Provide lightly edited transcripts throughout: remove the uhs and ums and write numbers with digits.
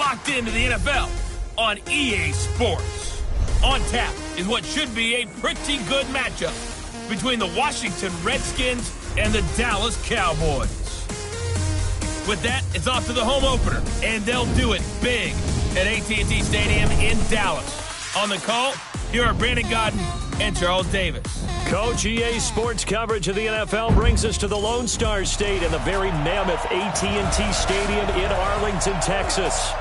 locked into the NFL on EA Sports. On tap is what should be a pretty good matchup between the Washington Redskins and the Dallas Cowboys. With that, it's off to the home opener, and they'll do it big at AT&T Stadium in Dallas. On the call, here are Brandon Gaudin and Charles Davis. Coach, EA Sports coverage of the NFL brings us to the Lone Star State and the very mammoth AT&T Stadium in Arlington, Texas.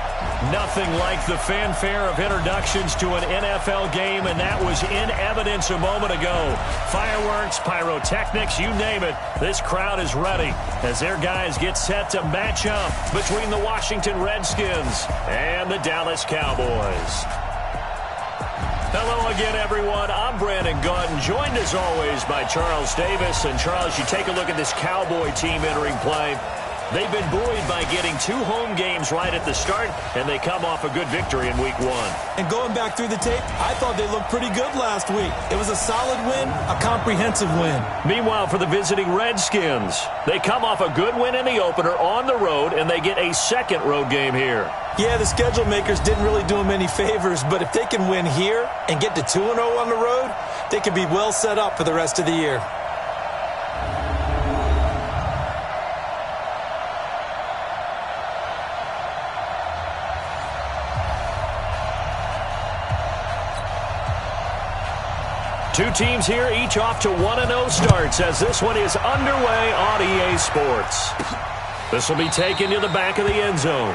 Nothing like the fanfare of introductions to an NFL game, and that was in evidence a moment ago. Fireworks, pyrotechnics, you name it. This crowd is ready as their guys get set to match up between the Washington Redskins and the Dallas Cowboys. Hello again, everyone. I'm Brandon Gaudin, joined as always by Charles Davis. And Charles, you take a look at this Cowboy team entering play. They've been buoyed by getting 2 home games right at the start, and they come off a good victory in Week 1. And going back through the tape, I thought they looked pretty good last week. It was a solid win, a comprehensive win. Meanwhile, for the visiting Redskins, they come off a good win in the opener on the road, and they get a second road game here. Yeah, the schedule makers didn't really do them any favors, but if they can win here and get to 2-0 on the road, they can be well set up for the rest of the year. Two teams here, each off to 1-0 starts as this one is underway on EA Sports. This will be taken to the back of the end zone.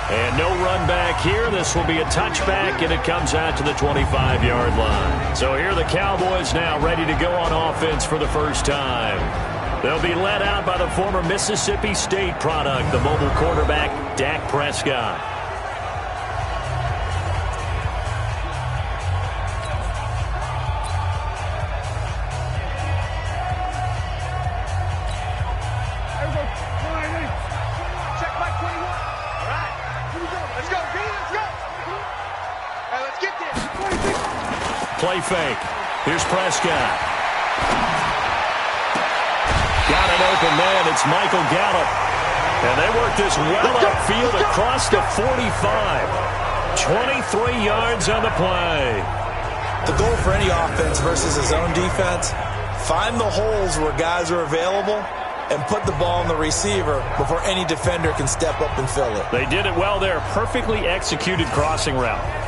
And no run back here. This will be a touchback, and it comes out to the 25-yard line. So here are the Cowboys now ready to go on offense for the first time. They'll be led out by the former Mississippi State product, the mobile quarterback, Dak Prescott. Play fake. Here's Prescott. Got an open man. It's Michael Gallup. And they work this well upfield across the 45. 23 yards on the play. The goal for any offense versus his own defense, find the holes where guys are available and put the ball in the receiver before any defender can step up and fill it. They did it well there. Perfectly executed crossing route.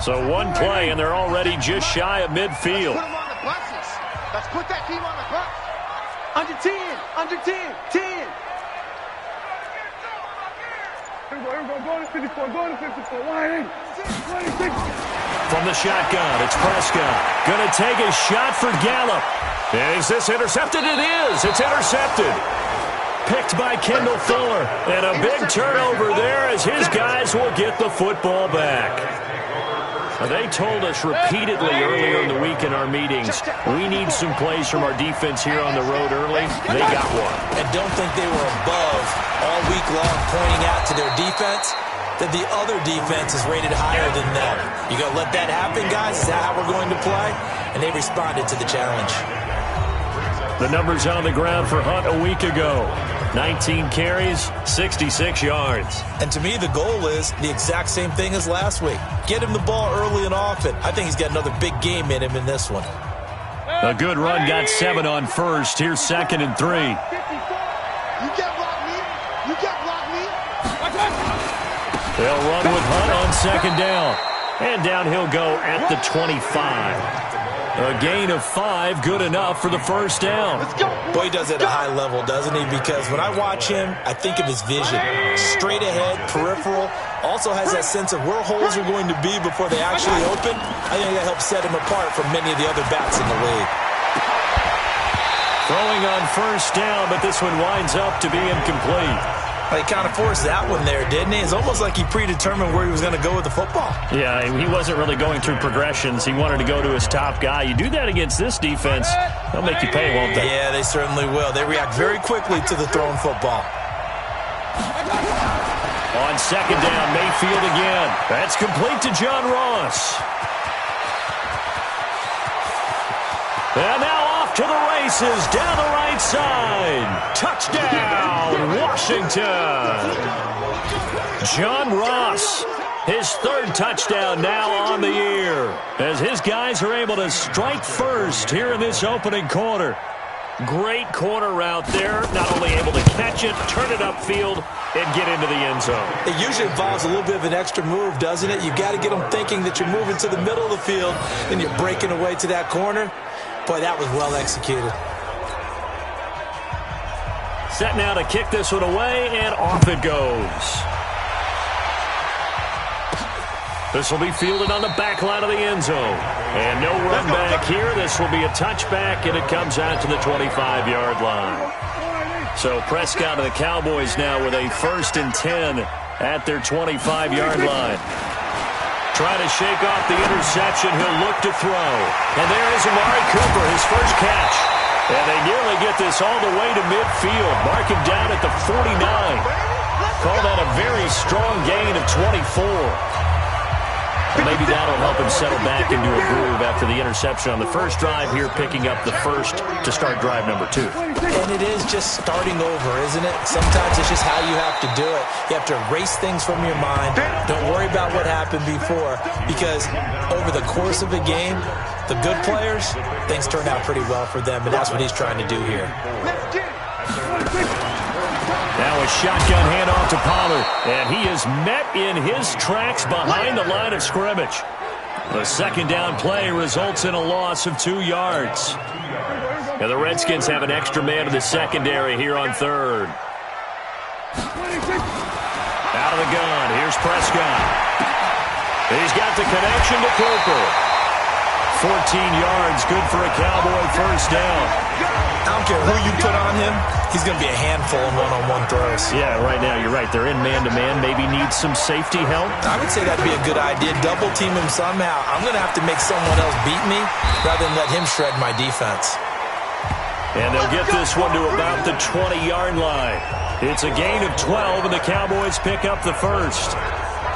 So one play, and they're already just shy of midfield. Let's put them on the buses. Let's put that team on the bus. Under 10, under 10, 10. Here we go, go to 54, go to 54, wide 26. From the shotgun, it's Prescott. Going to take a shot for Gallup. Is this intercepted? It is. It's intercepted. Picked by Kendall Fuller. And a big turnover there as his guys will get the football back. They told us repeatedly earlier in the week in our meetings, we need some plays from our defense here on the road early. They got one. And don't think they were above all week long pointing out to their defense that the other defense is rated higher than them. You got to let that happen, guys. Is that how we're going to play? And they responded to the challenge. The numbers on the ground for Hunt a week ago. 19 carries, 66 yards. And to me, the goal is the exact same thing as last week. Get him the ball early and often. I think he's got another big game in him in this one. A good run, got 7 on first. Here's 2nd and 3. You can't block me. You can't block me. They'll run with Hunt on 2nd down. And down he'll go at the 25. A gain of 5, good enough for the first down. Boy, he does it at a high level, doesn't he? Because when I watch him, I think of his vision. Straight ahead, peripheral. Also has that sense of where holes are going to be before they actually open. I think that helps set him apart from many of the other backs in the league. Throwing on first down, but this one winds up to be incomplete. He kind of forced that one there, didn't he? It's almost like he predetermined where he was going to go with the football. Yeah, he wasn't really going through progressions. He wanted to go to his top guy. You do that against this defense, they'll make you pay, won't they? Yeah, they certainly will. They react very quickly to the thrown football. On 2nd down, Mayfield again. That's complete to John Ross. And now off off to the races down the right side. Touchdown, Washington. John Ross, his third touchdown now on the year, as his guys are able to strike first here in this opening quarter. Great corner route there, not only able to catch it, turn it upfield, and get into the end zone. It usually involves a little bit of an extra move, doesn't it? You've got to get them thinking that you're moving to the middle of the field and you're breaking away to that corner. Boy, that was well executed. Set now to kick this one away, and off it goes. This will be fielded on the back line of the end zone. And no run back here. This will be a touchback, and it comes out to the 25-yard line. So Prescott and the Cowboys now with a 1st and 10 at their 25-yard line. Trying to shake off the interception. He'll look to throw. And there is Amari Cooper, his first catch. And they nearly get this all the way to midfield. Mark him down at the 49. Call that a very strong gain of 24. Maybe that'll help him settle back into a groove after the interception on the first drive here, picking up the first to start drive number 2. And it is just starting over, isn't it? Sometimes it's just how you have to do it. You have to erase things from your mind. Don't worry about what happened before, because over the course of a game, the good players, things turn out pretty well for them, and that's what he's trying to do here. Now a shotgun handoff to Pollard, and he is met in his tracks behind the line of scrimmage. The second down play results in a loss of 2 yards. Now the Redskins have an extra man in the secondary here on third. Out of the gun, here's Prescott. He's got the connection to Cooper. 14 yards, good for a Cowboy first down. I don't care who you put on him, he's going to be a handful in one-on-one throws. Yeah, right now, you're right. They're in man-to-man. Maybe need some safety help. I would say that'd be a good idea. Double team him somehow. I'm going to have to make someone else beat me rather than let him shred my defense. And they'll get this one to about the 20-yard line. It's a gain of 12, and the Cowboys pick up the first.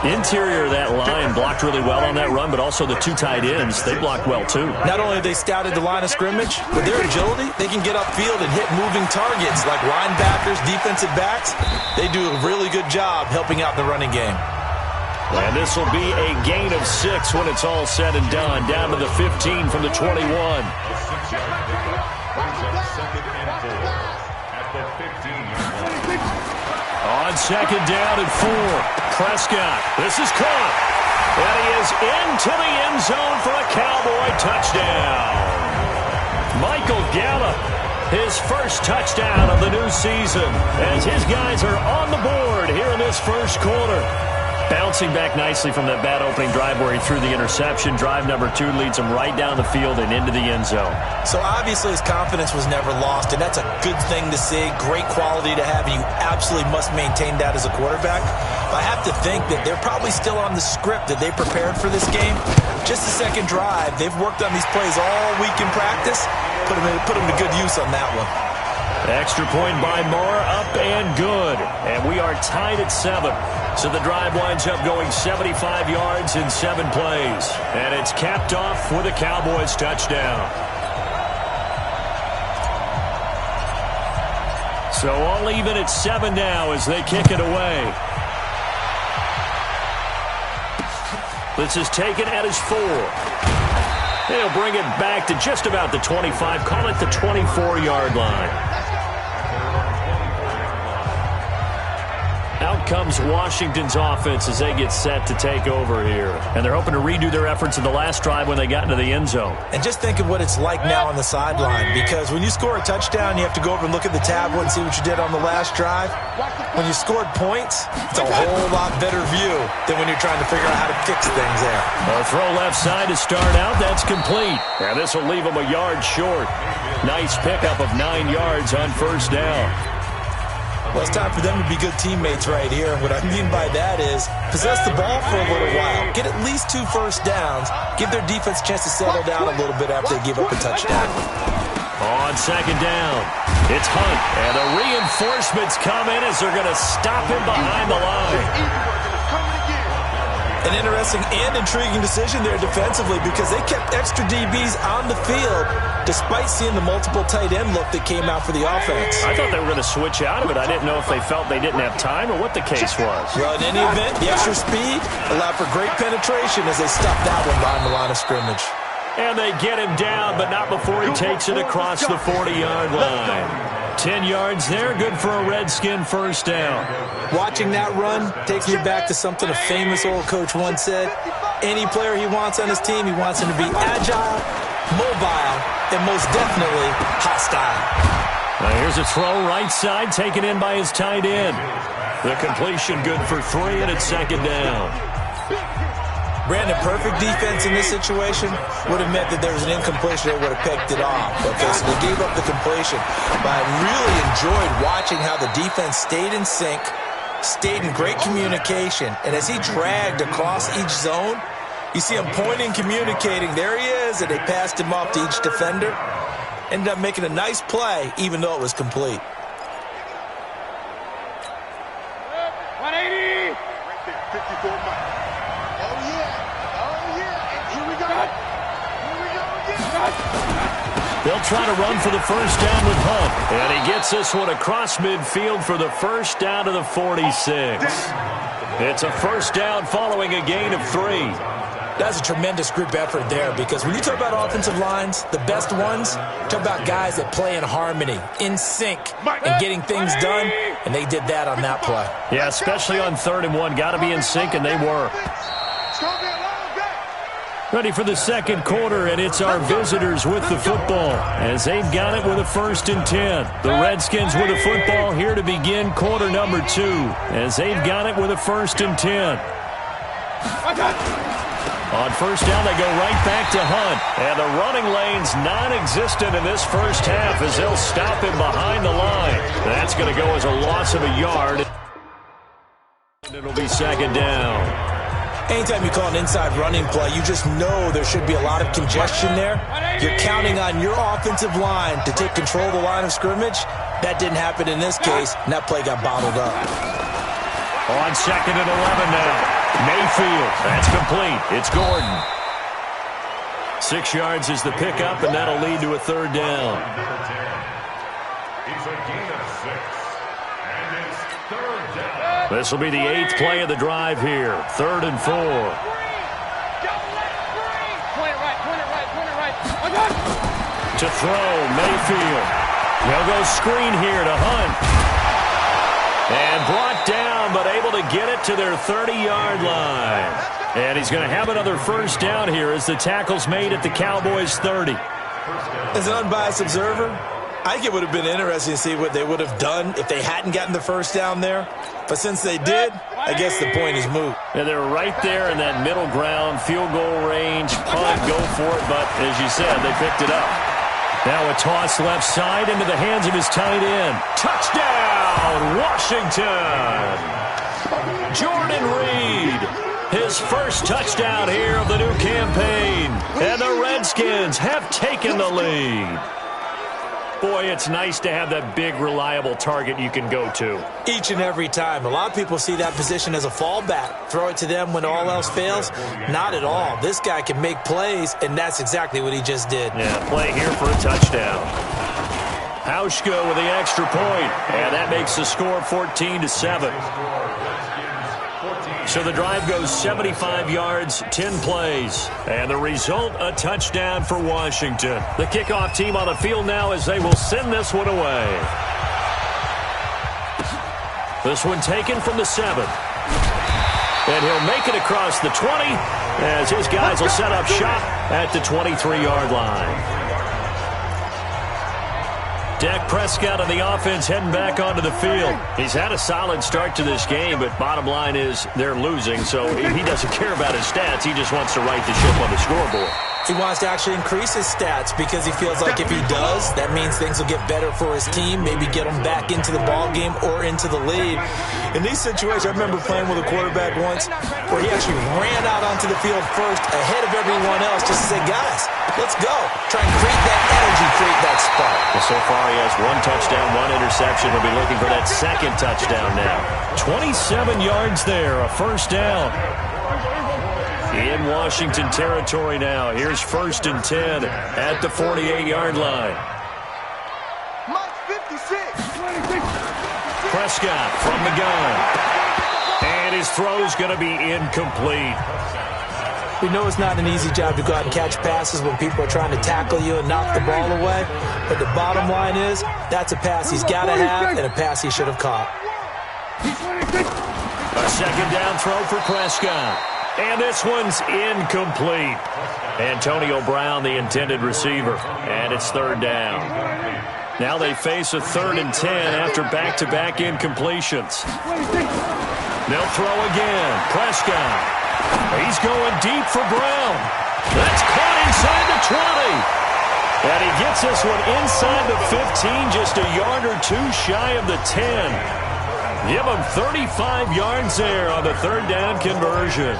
Interior of that line blocked really well on that run, but also the 2 tight ends, they blocked well too. Not only have they scouted the line of scrimmage, with their agility, they can get upfield and hit moving targets like linebackers, defensive backs. They do a really good job helping out the running game. And this will be a gain of 6 when it's all said and done, down to the 15 from the 21. On second down and 4, Prescott. This is caught. And he is into the end zone for a Cowboy touchdown. Michael Gallup, his first touchdown of the new season, as his guys are on the board here in this first quarter. Bouncing back nicely from that bad opening drive where he threw the interception. Drive number 2 leads him right down the field and into the end zone. So obviously his confidence was never lost, and that's a good thing to see. Great quality to have, and you absolutely must maintain that as a quarterback. But I have to think that they're probably still on the script that they prepared for this game. Just the second drive. They've worked on these plays all week in practice. Put them to good use on that one. Extra point by Moore, up and good. And we are tied at 7. So the drive winds up going 75 yards in 7 plays. And it's capped off with a Cowboys touchdown. So all even at 7 now as they kick it away. This is taken at his 4. They'll bring it back to just about the 25. Call it the 24-yard line. Out comes Washington's offense as they get set to take over here. And they're hoping to redo their efforts in the last drive when they got into the end zone. And just think of what it's like now on the sideline, because when you score a touchdown, you have to go over and look at the tablet and see what you did on the last drive. When you scored points, it's a whole lot better view than when you're trying to figure out how to fix things there. A throw left side to start out. That's complete. And this will leave them a yard short. Nice pickup of 9 yards on first down. Well, it's time for them to be good teammates right here. And what I mean by that is possess the ball for a little while. Get at least 2 first downs. Give their defense a chance to settle down a little bit after they give up a touchdown. On second down, it's Hunt. And the reinforcements come in as they're going to stop him behind the line. An interesting and intriguing decision there defensively because they kept extra DBs on the field despite seeing the multiple tight end look that came out for the offense. I thought they were going to switch out of it. I didn't know if they felt they didn't have time or what the case was. Well, in any event, the extra speed allowed for great penetration as they stopped that one behind the line of scrimmage. And they get him down, but not before he takes it across the 40-yard line. 10 yards there, good for a Redskin first down. Watching that run takes me back to something a famous old coach once said. Any player he wants on his team, he wants him to be agile, mobile, and most definitely hostile. Now here's a throw right side, taken in by his tight end. The completion good for 3, and it's second down. Brandon, perfect defense in this situation would have meant that there was an incompletion. They would have picked it off. Okay, so they gave up the completion. But I really enjoyed watching how the defense stayed in sync, stayed in great communication. And as he dragged across each zone, you see him pointing, communicating. There he is, and they passed him off to each defender. Ended up making a nice play, even though it was complete. 180. 54 miles. They'll try to run for the first down with Hunt. And he gets this one across midfield for the first down to the 46. It's a first down following a gain of 3. That's a tremendous group effort there because when you talk about offensive lines, the best ones, talk about guys that play in harmony, in sync, and getting things done, and they did that on that play. Yeah, especially on 3rd and 1. Got to be in sync, and they were. Ready for the second quarter, and it's our visitors with the football as they've got it with a 1st and 10. The Redskins with the football here to begin quarter number 2 as they've got it with a 1st and 10. On first down, they go right back to Hunt. And the running lane's non-existent in this first half as they'll stop him behind the line. That's going to go as a loss of a yard. And it'll be second down. Anytime you call an inside running play, you just know there should be a lot of congestion there. You're counting on your offensive line to take control of the line of scrimmage. That didn't happen in this case, and that play got bottled up. On 2nd and 11 now. Mayfield, that's complete. It's Gordon. 6 yards is the pickup, and that'll lead to a 3rd down. It's a gain of 6, and it's 3rd down. This will be the 8th play of the drive here. 3rd and 4. To throw, Mayfield. He'll go screen here to Hunt. And brought down, but able to get it to their 30-yard line. And he's going to have another first down here as the tackle's made at the Cowboys' 30. As an unbiased observer, I think it would have been interesting to see what they would have done if they hadn't gotten the first down there. But since they did, I guess the point is moot. And they're right there in that middle ground, field goal range, punt, go for it. But as you said, they picked it up. Now a toss left side into the hands of his tight end. Touchdown, Washington! Jordan Reed, his first touchdown here of the new campaign. And the Redskins have taken the lead. Boy, it's nice to have that big, reliable target you can go to. Each and every time. A lot of people see that position as a fallback. Throw it to them when all else fails. Not at all. This guy can make plays, and that's exactly what he just did. Yeah, play here for a touchdown. Hauschka with the extra point, and that makes the score 14-7. So the drive goes 75 yards, 10 plays. And the result, a touchdown for Washington. The kickoff team on the field now as they will send this one away. This one taken from the 7. And he'll make it across the 20 as his guys will set up shop at the 23-yard line. Dak Prescott on the offense heading back onto the field. He's had a solid start to this game, but bottom line is they're losing, so he doesn't care about his stats. He just wants to right the ship on the scoreboard. He wants to actually increase his stats because he feels like if he does, that means things will get better for his team, maybe get him back into the ball game or into the lead. In these situations, I remember playing with a quarterback once where he actually ran out onto the field first ahead of everyone else just to say, guys, let's go. Try and create that energy, create that spark. Well, so far he has 1 touchdown, 1 interception. He'll be looking for that second touchdown now. 27 yards there, a first down. In Washington territory now. Here's 1st and 10 at the 48-yard line. Mike 56. Prescott from the gun. And his throw's going to be incomplete. We know it's not an easy job to go out and catch passes when people are trying to tackle you and knock the ball away. But the bottom line is, that's a pass he's got to have and a pass he should have caught. A second down throw for Prescott. And this one's incomplete. Antonio Brown, the intended receiver. And it's 3rd down. Now they face a 3rd and 10 after back-to-back incompletions. They'll throw again. Prescott. He's going deep for Brown. That's caught inside the 20. And he gets this one inside the 15, just a yard or two shy of the 10. Give him 35 yards there on the 3rd down conversion.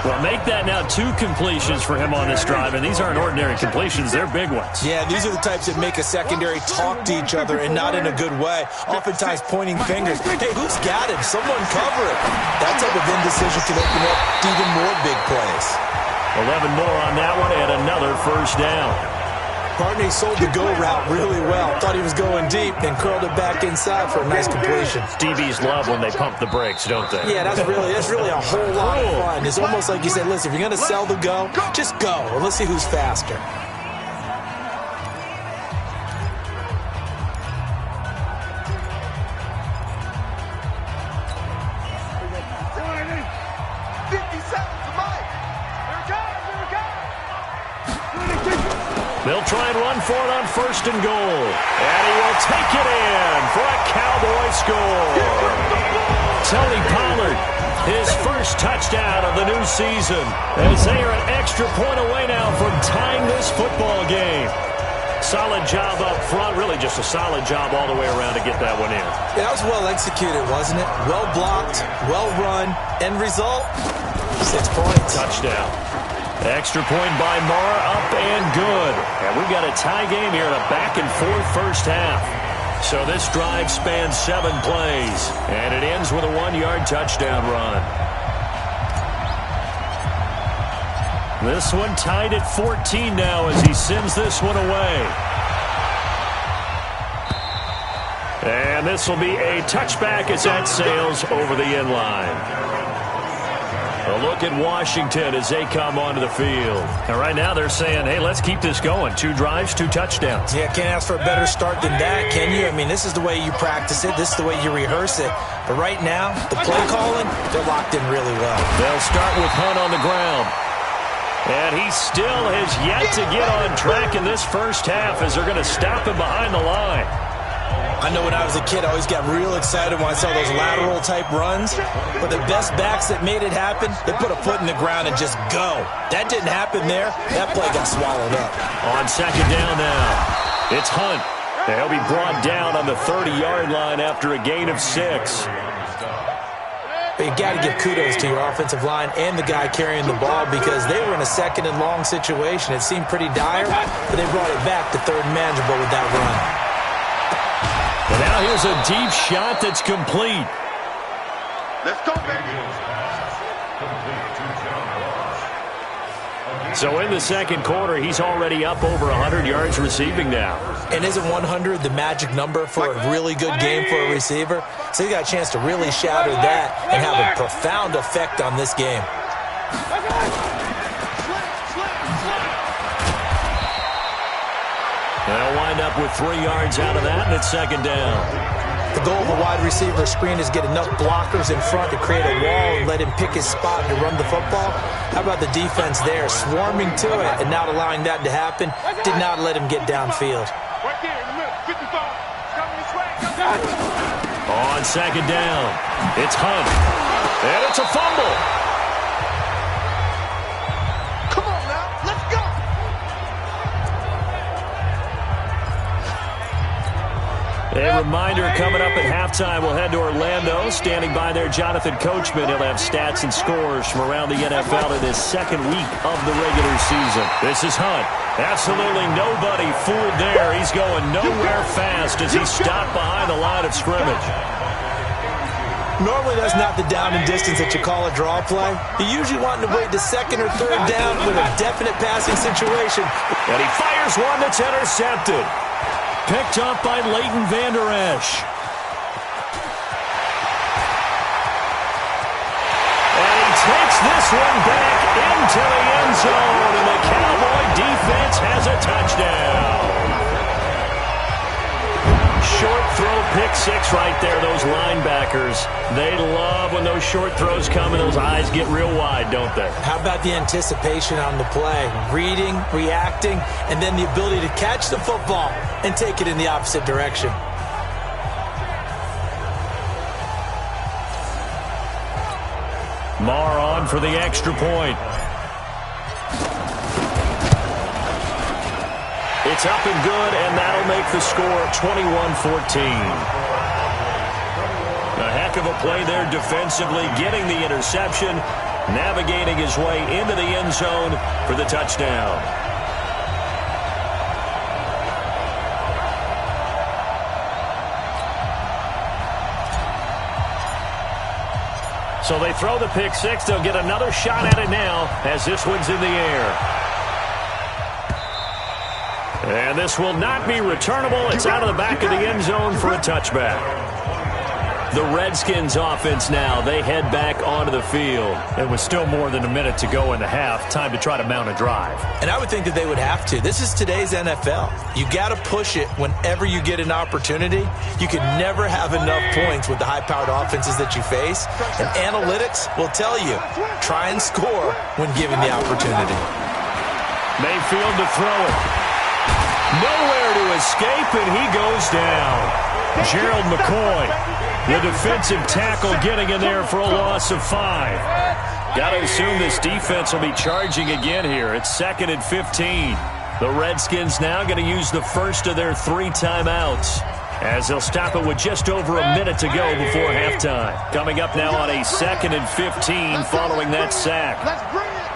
Well, make that now 2 completions for him on this drive, and these aren't ordinary completions. They're big ones. Yeah, these are the types that make a secondary talk to each other and not in a good way, oftentimes pointing fingers. Hey, who's got him? Someone cover it. That type of indecision can open up to even more big plays. 11 more on that one and another 1st down. Partner sold the go route really well. Thought he was going deep, then curled it back inside for a nice completion. DBs love when they pump the brakes, don't they? Yeah, that's really a whole lot of fun. It's almost like you said, listen, if you're going to sell the go, just go. And let's see who's faster. They'll try and run for it on 1st and goal. And he will take it in for a Cowboy score. Tony Pollard, his first touchdown of the new season, as they are an extra point away now from tying this football game. Solid job up front, really just a solid job all the way around to get that one in. Yeah, that was well executed, wasn't it? Well blocked, well run. End result, 6 points. Touchdown. Extra point by Marr, up and good. And we've got a tie game here in a back-and-forth first half. So this drive spans 7 plays, and it ends with a 1-yard touchdown run. This one tied at 14 now as he sends this one away. And this will be a touchback as that sails over the end line. A look at Washington as they come onto the field. And right now they're saying, hey, let's keep this going. 2 drives, 2 touchdowns. Yeah, can't ask for a better start than that, can you? I mean, this is the way you practice it. This is the way you rehearse it. But right now, the play calling, they're locked in really well. They'll start with Hunt on the ground. And he still has yet to get on track in this first half as they're going to stop him behind the line. I know when I was a kid, I always got real excited when I saw those lateral-type runs. But the best backs that made it happen, they put a foot in the ground and just go. That didn't happen there. That play got swallowed up. On 2nd down now, it's Hunt. And he'll be brought down on the 30-yard line after a gain of 6. But you got to give kudos to your offensive line and the guy carrying the ball because they were in a 2nd and long situation. It seemed pretty dire, but they brought it back to 3rd and manageable with that run. And now here's a deep shot that's complete. Let's go, baby. So in the 2nd quarter, he's already up over 100 yards receiving now. And isn't 100 the magic number for a really good game for a receiver? So he got a chance to really shatter that and have a profound effect on this game. They'll wind up with 3 yards out of that, and it's 2nd down. The goal of a wide receiver screen is get enough blockers in front to create a wall and let him pick his spot to run the football. How about the defense there, swarming to it and not allowing that to happen? Did not let him get downfield. Right there in the middle, 55. Coming this way. On 2nd down, it's Hunt. And it's a fumble. Come on now, let's go. A reminder coming up at halftime, we'll head to Orlando. Standing by there, Jonathan Coachman. He'll have stats and scores from around the NFL in his 2nd week of the regular season. This is Hunt. Absolutely nobody fooled there. He's going nowhere fast as he's stopped behind the line of scrimmage. Normally, that's not the down and distance that you call a draw play. You're usually wanting to wait to second or third down with a definite passing situation. And he fires one that's intercepted. Picked up by Leighton Vander Esch. And he takes this one back into the end zone, and the Cowboy defense has a touchdown. Short throw, pick six right there, those linebackers. They love when those short throws come and those eyes get real wide, don't they? How about the anticipation on the play? Reading, reacting, and then the ability to catch the football and take it in the opposite direction. Marr on for the extra point. It's up and good, and that'll make the score 21-14. A heck of a play there defensively, getting the interception, navigating his way into the end zone for the touchdown. So they throw the pick six. They'll get another shot at it now as this one's in the air. And this will not be returnable. It's out of the back of the end zone for a touchback. The Redskins offense now, they head back onto the field. It was still more than a minute to go in the half. Time to try to mount a drive. And I would think that they would have to. This is today's NFL. You got to push it whenever you get an opportunity. You can never have enough points with the high-powered offenses that you face. And analytics will tell you, try and score when given the opportunity. Mayfield to throw it. Nowhere to escape, and he goes down. Gerald McCoy, the defensive tackle, getting in there for a loss of 5. Got to assume this defense will be charging again here. It's 2nd and 15. The Redskins now going to use the first of their 3 timeouts, as they'll stop it with just over a minute to go before halftime. Coming up now on a 2nd and 15 following that sack. Let's bring it.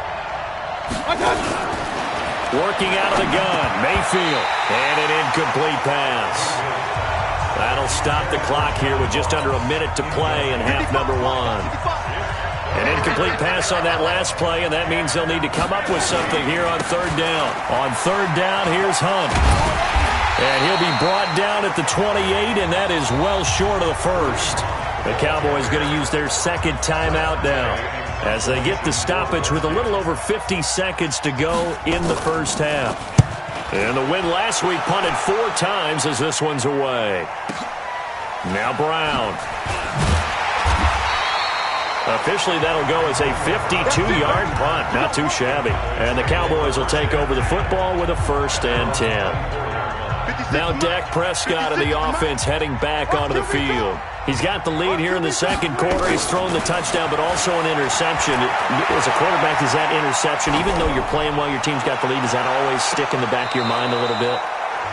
Working out of the gun, Mayfield, and an incomplete pass. That'll stop the clock here with just under a minute to play in half number 1. An incomplete pass on that last play, and that means they'll need to come up with something here on 3rd down. On 3rd down, here's Hunt. And he'll be brought down at the 28, and that is well short of the first. The Cowboys going to use their 2nd timeout now, as they get the stoppage with a little over 50 seconds to go in the first half. And the win last week punted 4 times as this one's away. Now Brown. Officially, that'll go as a 52-yard punt. Not too shabby. And the Cowboys will take over the football with a 1st and 10. Now Dak Prescott and the offense heading back onto the field. He's got the lead here in the 2nd quarter. He's thrown the touchdown, but also an interception. As a quarterback, is that interception, even though you're playing while your team's got the lead, does that always stick in the back of your mind a little bit?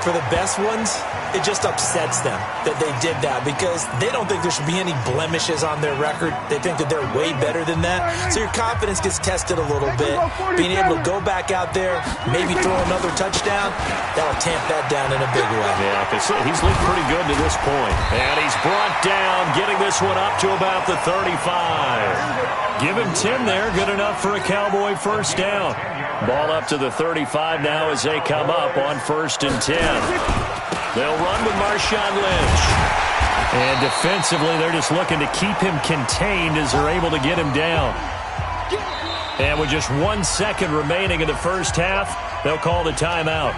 For the best ones, it just upsets them that they did that because they don't think there should be any blemishes on their record. They think that they're way better than that. So your confidence gets tested a little bit. Being able to go back out there, maybe throw another touchdown, that'll tamp that down in a big way. Yeah, because he's looked pretty good to this point. And he's brought down, getting this one up to about the 35. Give him 10 there, good enough for a Cowboy 1st down. Ball up to the 35 now as they come up on 1st and 10. They'll run with Marshawn Lynch. And defensively, they're just looking to keep him contained as they're able to get him down. And with just 1 second remaining in the first half, they'll call the timeout.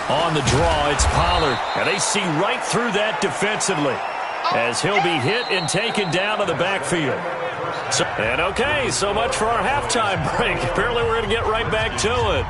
On the draw, it's Pollard. And they see right through that defensively, as he'll be hit and taken down to the backfield. And okay, so much for our halftime break. Apparently we're going to get right back to it.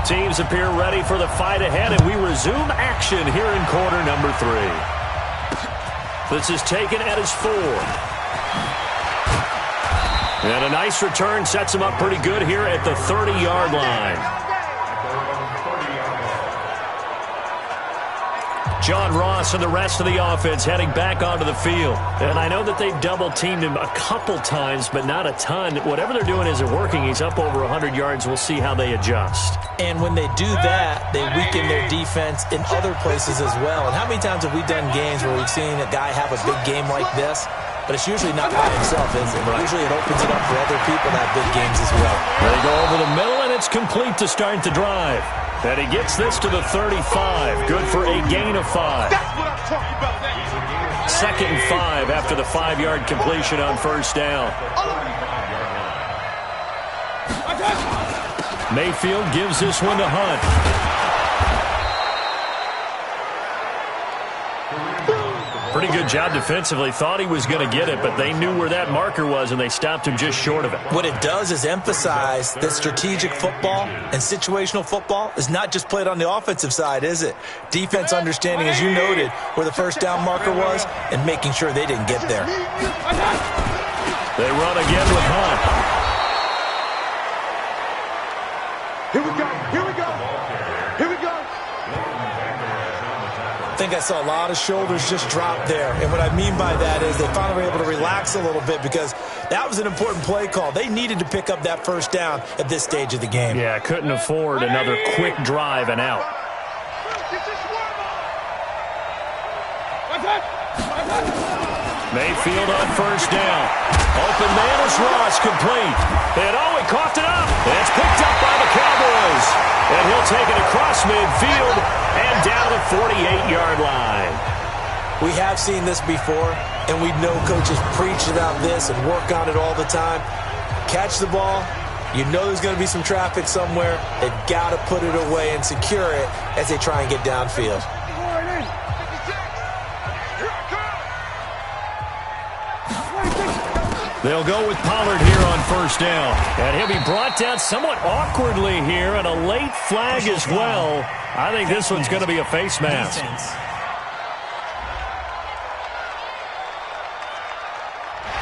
Teams appear ready for the fight ahead, and we resume action here in quarter number 3. This is taken at his 4. And a nice return sets him up pretty good here at the 30-yard line. John Ross and the rest of the offense heading back onto the field. And I know that they've double-teamed him a couple times, but not a ton. Whatever they're doing isn't working. He's up over 100 yards. We'll see how they adjust. And when they do that, they weaken their defense in other places as well. And how many times have we done games where we've seen a guy have a big game like this? But it's usually not by himself, is it? Usually it opens it up for other people to have big games as well. They go over the middle, and it's complete to start the drive. And he gets this to the 35. Good for a gain of 5. That's what I'm talking about. 2nd and 5 after the 5-yard completion on first down. Mayfield gives this one to Hunt. Pretty good job defensively. Thought he was going to get it, but they knew where that marker was, and they stopped him just short of it. What it does is emphasize that strategic football and situational football is not just played on the offensive side, is it? Defense understanding, as you noted, where the first down marker was and making sure they didn't get there. They run again with Hunt. Here we go. Here we go. Here we go. I think I saw a lot of shoulders just drop there. And what I mean by that is they finally were able to relax a little bit because that was an important play call. They needed to pick up that first down at this stage of the game. Yeah, couldn't afford another quick drive and out. Mayfield on first down. Open man is Ross, complete. And oh, he coughed it up. And it's picked up by the Cowboys. And he'll take it across midfield and down the 48-yard line. We have seen this before, and we know coaches preach about this and work on it all the time. Catch the ball. You know there's going to be some traffic somewhere. They've got to put it away and secure it as they try and get downfield. They'll go with Pollard here on first down. And he'll be brought down somewhat awkwardly here, and a late flag as well. I think this one's going to be a face mask.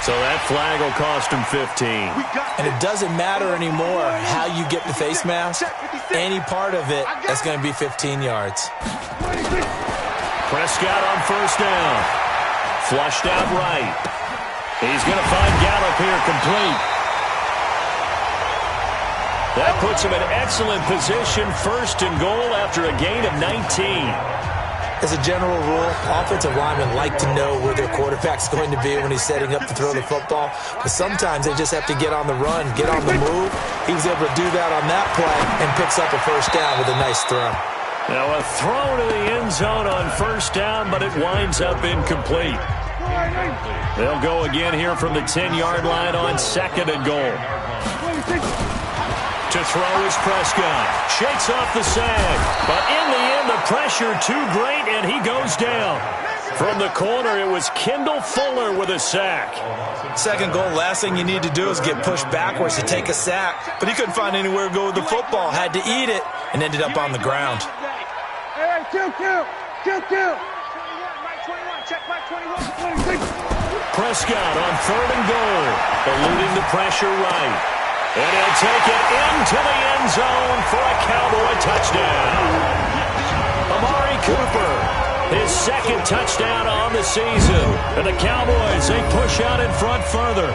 So that flag will cost him 15. And it doesn't matter anymore how you get the face mask. Any part of it, that's going to be 15 yards. Prescott on first down. Flushed out right. He's going to find Gallup here complete. That puts him in excellent position, 1st and goal after a gain of 19. As a general rule, offensive linemen like to know where their quarterback's going to be when he's setting up to throw the football. But sometimes they just have to get on the run, get on the move. He was able to do that on that play and picks up a first down with a nice throw. Now a throw to the end zone on first down, but it winds up incomplete. They'll go again here from the 10-yard line on 2nd and goal. To throw is Prescott. Shakes off the sag. But in the end, the pressure too great, and he goes down. From the corner, it was Kendall Fuller with a sack. 2nd goal, last thing you need to do is get pushed backwards to take a sack. But he couldn't find anywhere to go with the football. Had to eat it and ended up on the ground. Hey, kill. Prescott on 3rd and goal, eluding the pressure right. And he'll take it into the end zone for a Cowboy touchdown. Amari Cooper, his 2nd touchdown on the season. And the Cowboys, they push out in front further.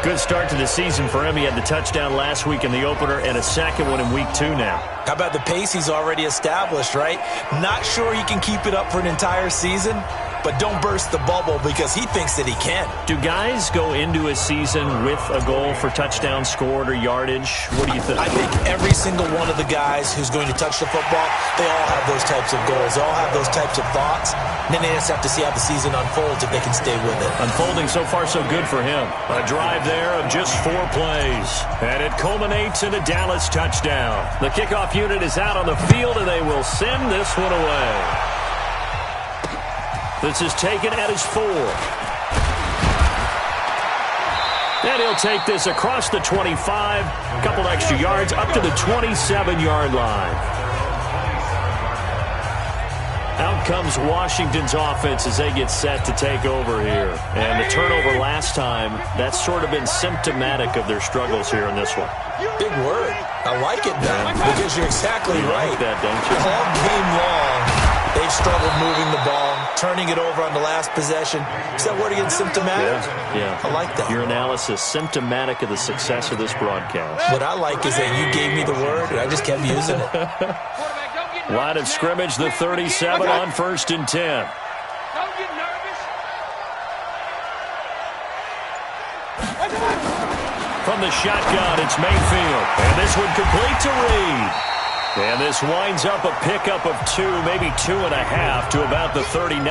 Good start to the season for him. He had the touchdown last week in the opener and a 2nd one in week 2 now. How about the pace he's already established, right? Not sure he can keep it up for an entire season, but don't burst the bubble because he thinks that he can. Do guys go into a season with a goal for touchdown scored or yardage? What do you think? I think every single one of the guys who's going to touch the football, they all have those types of goals. They all have those types of thoughts. And then they just have to see how the season unfolds if they can stay with it. Unfolding so far so good for him. A drive there of just 4 plays. And it culminates in a Dallas touchdown. The kickoff unit is out on the field, and they will send this one away. This is taken at his 4. And he'll take this across the 25, a couple extra yards, up to the 27-yard line. Out comes Washington's offense as they get set to take over here. And the turnover last time, that's sort of been symptomatic of their struggles here in this one. Big word. I like it, though, because you're exactly right. Like that, don't you? All game long, they've struggled moving the ball, turning it over on the last possession. Is that word again, symptomatic? Yeah. I like that. Your analysis, symptomatic of the success of this broadcast. What I like is that you gave me the word, and I just kept using it. Line of scrimmage, the 37 on 1st and 10. Don't get nervous. From the shotgun, it's Mayfield. And this one complete to Reed. And this winds up a pickup of 2, maybe 2.5 to about the 39.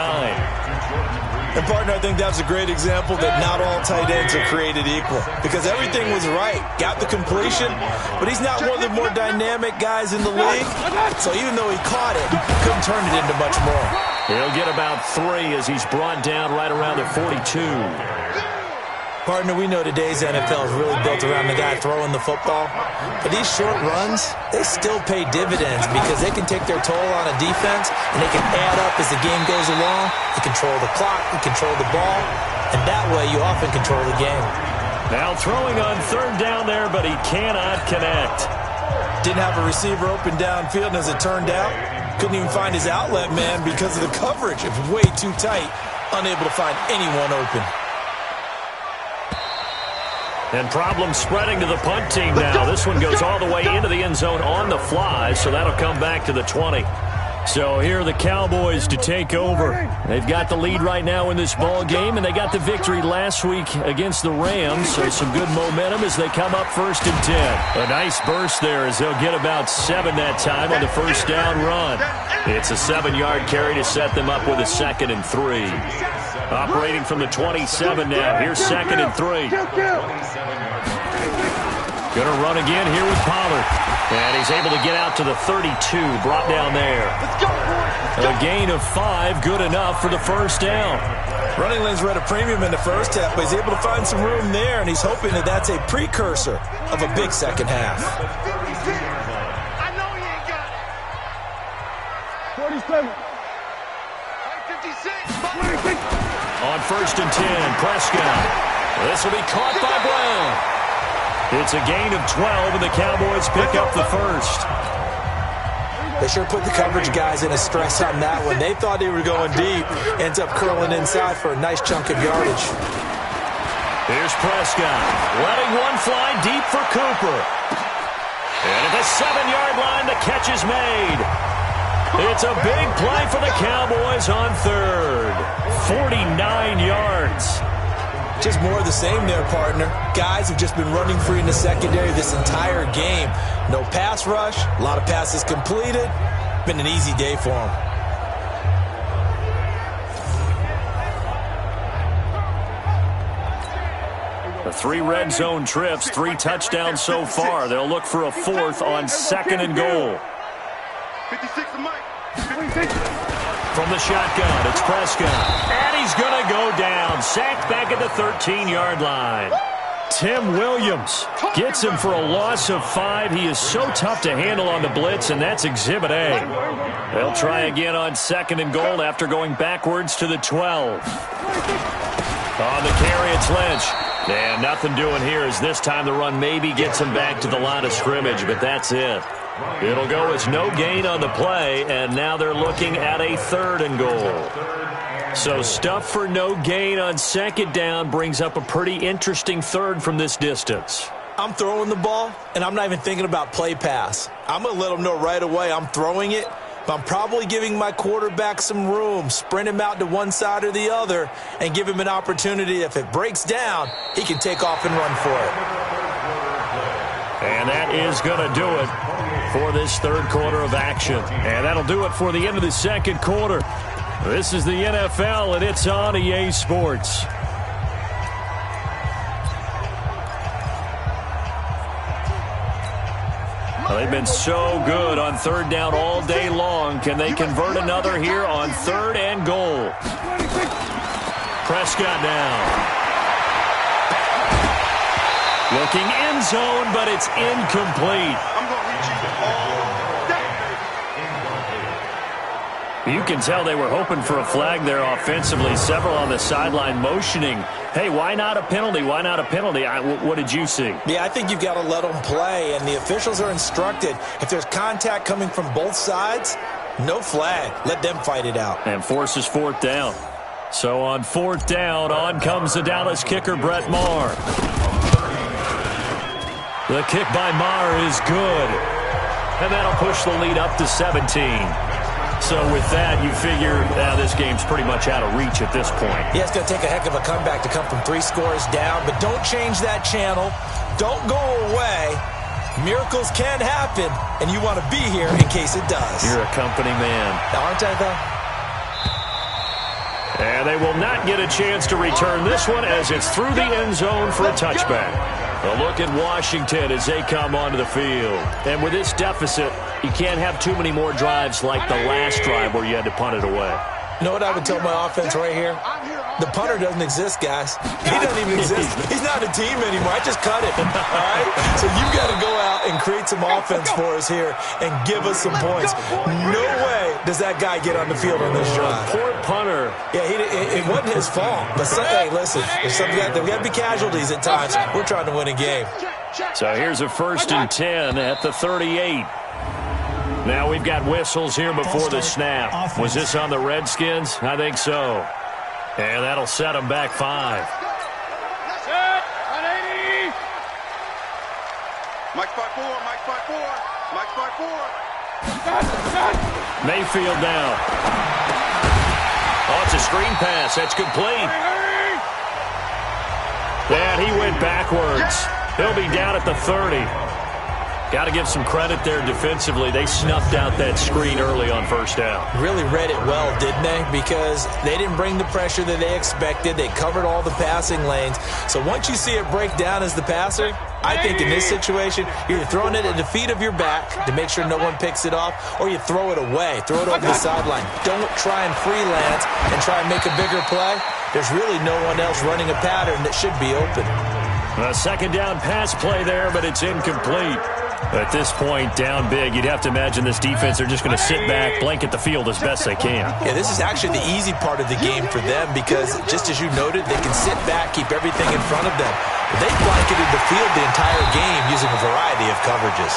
And, partner, I think that's a great example that not all tight ends are created equal, because everything was right. Got the completion, but he's not one of the more dynamic guys in the league. So even though he caught it, couldn't turn it into much more. He'll get about 3 as he's brought down right around the 42. Partner, we know today's NFL is really built around the guy throwing the football. But these short runs, they still pay dividends because they can take their toll on a defense, and they can add up as the game goes along. You control the clock, you control the ball, and that way you often control the game. Now throwing on 3rd down there, but he cannot connect. Didn't have a receiver open downfield, and as it turned out, couldn't even find his outlet man because of the coverage. It was way too tight, unable to find anyone open. And problems spreading to the punt team now. This one goes all the way into the end zone on the fly, so that'll come back to the 20. So here are the Cowboys to take over. They've got the lead right now in this ball game, and they got the victory last week against the Rams, so some good momentum as they come up 1st and 10. A nice burst there as they'll get about 7 that time on the 1st down run. It's a 7-yard carry to set them up with a 2nd and 3. Operating from the 27 now. Here's 2nd and 3. Going to run again here with Pollard. And he's able to get out to the 32, brought down there. A gain of 5, good enough for the 1st down. Running lanes were at a premium in the first half, but he's able to find some room there, and he's hoping that that's a precursor of a big second half. I know he ain't got it. 47. 56. On 1st and 10, Prescott. This will be caught by Brown. It's a gain of 12, and the Cowboys pick up the 1st. They sure put the coverage guys in a stress on that one. They thought they were going deep. Ends up curling inside for a nice chunk of yardage. Here's Prescott. Letting one fly deep for Cooper. And at the 7-yard line, the catch is made. It's a big play for the Cowboys on 3rd. 49 yards. Just more of the same there, partner. Guys have just been running free in the secondary this entire game. No pass rush, a lot of passes completed. Been an easy day for them. The 3 red zone trips, 3 touchdowns so far. They'll look for a 4th on 2nd and goal. 56 to Mike. From the shotgun, it's Prescott. And he's going to go down. Sacked back at the 13-yard line. Tim Williams gets him for a loss of 5. He is so tough to handle on the blitz, and that's Exhibit A. They'll try again on 2nd and goal after going backwards to the 12. On the carry, it's Lynch. And nothing doing here as this time the run maybe gets him back to the line of scrimmage, but that's it. It'll go as no gain on the play, and now they're looking at a 3rd and goal. So stuff for no gain on 2nd down brings up a pretty interesting 3rd from this distance. I'm throwing the ball, and I'm not even thinking about play pass. I'm going to let them know right away I'm throwing it, but I'm probably giving my quarterback some room, sprint him out to one side or the other, and give him an opportunity. If it breaks down, he can take off and run for it. And that is going to do it for this 3rd quarter of action. And that'll do it for the end of the 2nd quarter. This is the NFL, and it's on EA Sports. Well, they've been so good on 3rd down all day long. Can they convert another here on 3rd and goal? Prescott now. Looking end zone, but it's incomplete. I'm going to reach you all day. You can tell they were hoping for a flag there offensively. Several on the sideline motioning, hey, why not a penalty? Why not a penalty? What did you see? Yeah, I think you've got to let them play, and the officials are instructed. If there's contact coming from both sides, no flag. Let them fight it out. And forces fourth down. So on fourth down, on comes the Dallas kicker, Brett Maher. The kick by Maher is good. And that'll push the lead up to 17. So with that, you figure this game's pretty much out of reach at this point. Yeah, it's going to take a heck of a comeback to come from 3 scores down, but don't change that channel. Don't go away. Miracles can happen, and you want to be here in case it does. You're a company man. Aren't I, though? And they will not get a chance to return this one as it's through the end zone for a touchback. A look at Washington as they come onto the field. And with this deficit, you can't have too many more drives like the last drive where you had to punt it away. You know what I would tell my offense right here? The punter doesn't exist, guys. He doesn't even exist. He's not a team anymore. I just cut it. All right? So you've got to go out and create some offense for us here and give us some points. No way does that guy get on the field on this drive. Poor punter. Yeah, it wasn't his fault. But, hey, listen, there's got to be casualties at times. We're trying to win a game. So here's a 1st and 10 at the 38. Now we've got whistles here before the snap. Was this on the Redskins? I think so. And that'll set them back 5. Mike's by 4, Mike's by 4, Mike's by 4. Mayfield now. Oh, it's a screen pass. That's complete. And he went backwards. He'll be down at the 30. Got to give some credit there defensively. They snuffed out that screen early on first down. Really read it well, didn't they? Because they didn't bring the pressure that they expected. They covered all the passing lanes. So once you see it break down as the passer, I think in this situation, you're throwing it at the feet of your back to make sure no one picks it off, or you throw it away. Throw it over the sideline. Don't try and freelance and try and make a bigger play. There's really no one else running a pattern that should be open. A second down pass play there, but it's incomplete. At this point, down big, you'd have to imagine this defense are just going to sit back, blanket the field as best they can. Yeah, this is actually the easy part of the game for them because, just as you noted, they can sit back, keep everything in front of them. They blanketed the field the entire game using a variety of coverages.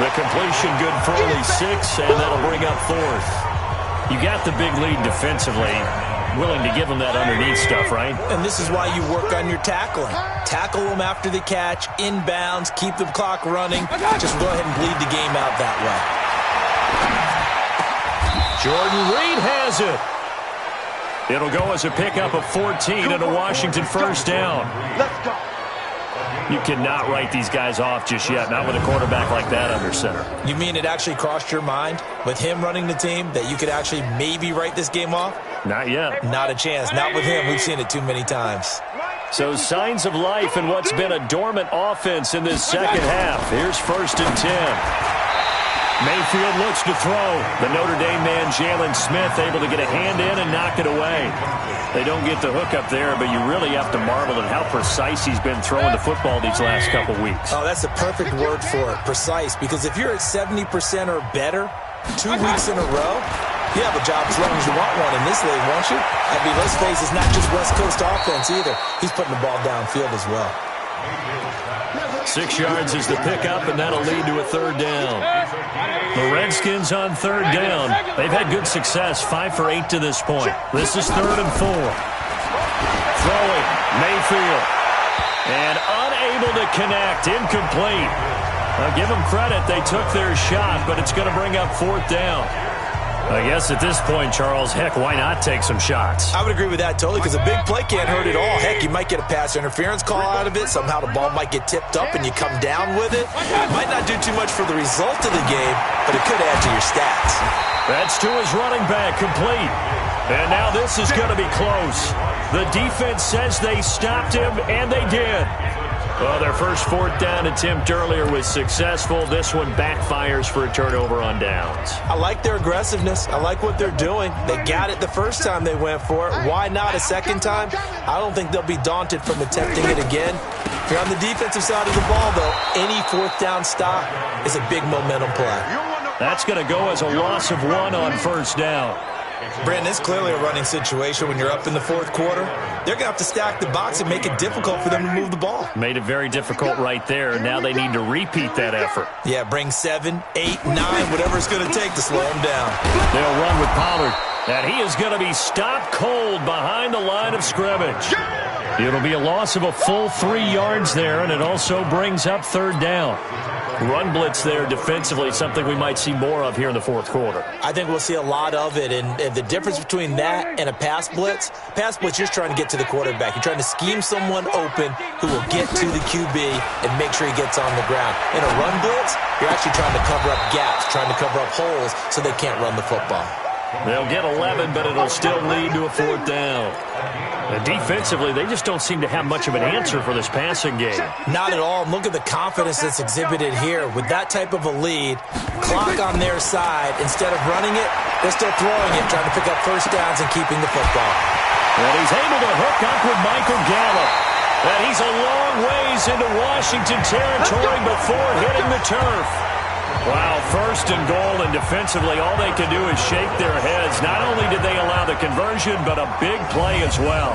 The completion good for only 6, and that'll bring up 4th. You got the big lead defensively. Willing to give them that underneath stuff, right? And this is why you work on your tackling. Tackle them after the catch, inbounds, keep the clock running. Just go ahead and bleed the game out that way. Jordan Reed has it. It'll go as a pickup of 14 and a Washington first down. Let's go. You cannot write these guys off just yet, not with a quarterback like that under center. You mean it actually crossed your mind with him running the team that you could actually maybe write this game off? Not yet. Not a chance. Not with him. We've seen it too many times. So signs of life in what's been a dormant offense in this second half. Here's 1st and 10. Mayfield looks to throw. The Notre Dame man, Jalen Smith, able to get a hand in and knock it away. They don't get the hook up there, but you really have to marvel at how precise he's been throwing the football these last couple weeks. Oh, that's the perfect word for it, precise, because if you're at 70% or better 2 weeks in a row, you have a job as long as you want one in this league, won't you? I mean, let's face it, it's not just West Coast offense either. He's putting the ball downfield as well. 6 yards is the pickup, and that'll lead to a 3rd down. The Redskins on 3rd down. They've had good success, 5 for 8 to this point. This is 3rd and 4. Throwing, Mayfield. And unable to connect, incomplete. Now give them credit, they took their shot, but it's going to bring up 4th down. I guess at this point, Charles, heck, why not take some shots? I would agree with that totally because a big play can't hurt at all. Heck, you might get a pass interference call out of it. Somehow the ball might get tipped up and you come down with it. Might not do too much for the result of the game, but it could add to your stats. That's to his running back, complete. And now this is going to be close. The defense says they stopped him, and they did. Well, their first fourth down attempt earlier was successful. This one backfires for a turnover on downs. I like their aggressiveness. I like what they're doing. They got it the first time they went for it. Why not a second time? I don't think they'll be daunted from attempting it again. If you're on the defensive side of the ball, though, any fourth down stop is a big momentum play. That's going to go as a loss of 1 on first down. Brandon, it's clearly a running situation when you're up in the fourth quarter. They're going to have to stack the box and make it difficult for them to move the ball. Made it very difficult right there. Now they need to repeat that effort. Yeah, bring 7, 8, 9, whatever it's going to take to slow them down. They'll run with Pollard. And he is going to be stopped cold behind the line of scrimmage. It'll be a loss of a full 3 yards there, and it also brings up third down. Run blitz there defensively, something we might see more of here in the fourth quarter. I think we'll see a lot of it, and the difference between that and a pass blitz, you're just trying to get to the quarterback. You're trying to scheme someone open who will get to the QB and make sure he gets on the ground. In a run blitz, you're actually trying to cover up gaps, trying to cover up holes so they can't run the football. They'll get 11, but it'll still lead to a fourth down. And defensively, they just don't seem to have much of an answer for this passing game. Not at all. Look at the confidence that's exhibited here. With that type of a lead, clock on their side, instead of running it, they're still throwing it, trying to pick up first downs and keeping the football. And he's able to hook up with Michael Gallup. And he's a long ways into Washington territory before hitting the turf. Wow, first and goal, and defensively, all they can do is shake their heads. Not only did they allow the conversion, but a big play as well.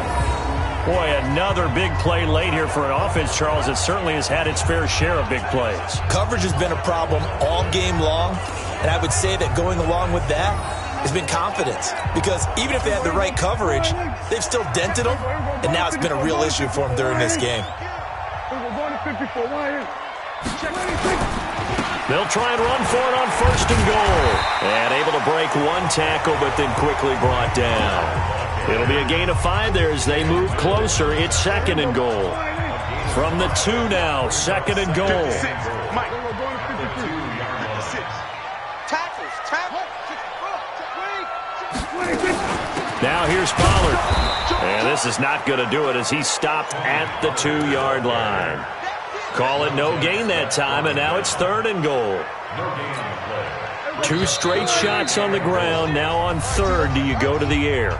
Boy, another big play late here for an offense, Charles, that certainly has had its fair share of big plays. Coverage has been a problem all game long, and I would say that going along with that has been confidence. Because even if they had the right coverage, they've still dented them, and now it's been a real issue for them during this game. They'll try and run for it on first and goal. And able to break one tackle, but then quickly brought down. It'll be a gain of 5 there as they move closer. It's second and goal. From the 2 now, second and goal. Now here's Pollard. And this is not going to do it as he stopped at the 2-yard line. Call it no gain that time, and now it's third and goal. 2 straight shots on the ground. Now on third, do you go to the air?